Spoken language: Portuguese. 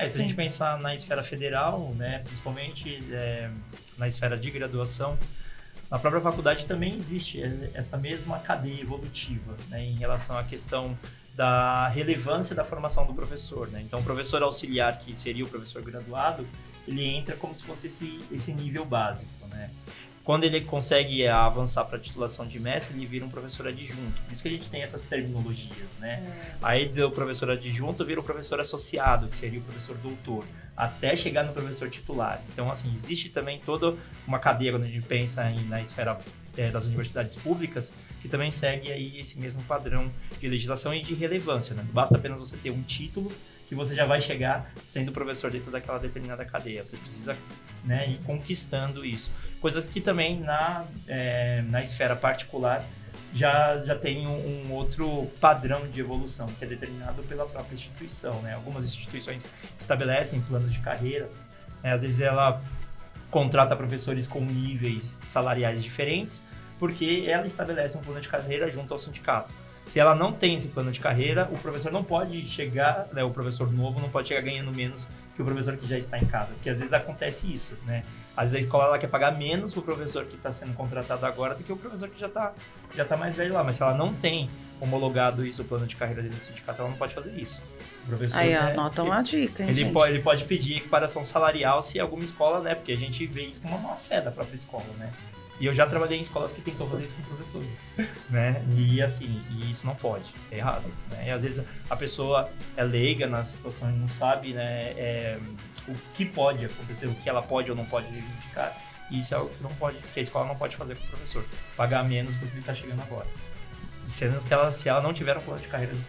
Se a gente pensar na esfera federal, né, principalmente na esfera de graduação, na própria faculdade também existe essa mesma cadeia evolutiva, né, em relação à questão da relevância da formação do professor, né? Então, o professor auxiliar, que seria o professor graduado, ele entra como se fosse esse nível básico, né? Quando ele consegue avançar para a titulação de mestre, ele vira um professor adjunto. Por isso que a gente tem essas terminologias, né? Aí do professor adjunto vira o professor associado, que seria o professor doutor, até chegar no professor titular. Então, assim, existe também toda uma cadeia, quando a gente pensa na esfera das universidades públicas, que também segue aí esse mesmo padrão de legislação e de relevância, né? Basta apenas você ter um título que você já vai chegar sendo professor dentro daquela determinada cadeia. Você precisa, né, ir conquistando isso. Coisas que também na esfera particular já tem um outro padrão de evolução, que é determinado pela própria instituição, né? Algumas instituições estabelecem planos de carreira, né? Às vezes ela contrata professores com níveis salariais diferentes, porque ela estabelece um plano de carreira junto ao sindicato. Se ela não tem esse plano de carreira, o professor não pode chegar, né, o professor novo não pode chegar ganhando menos que o professor que já está em casa, porque às vezes acontece isso, né? Às vezes a escola ela quer pagar menos para o professor que está sendo contratado agora do que o professor que já tá mais velho lá, mas se ela não tem homologado isso, o plano de carreira dentro do sindicato, ela não pode fazer isso. O professor, aí, né, anota uma dica, hein, ele gente? pode pedir equiparação salarial se alguma escola, né? Porque a gente vê isso como uma má-fé da própria escola, né? E eu já trabalhei em escolas que tentou fazer isso com professores, né? E assim, isso não pode, é errado, né? E às vezes a pessoa é leiga na situação e não sabe, né, o que pode acontecer, o que ela pode ou não pode reivindicar. E isso é algo que não pode, que a escola não pode fazer com o professor, pagar menos porque ele está chegando agora. Sendo que se ela não tiver um plano de carreira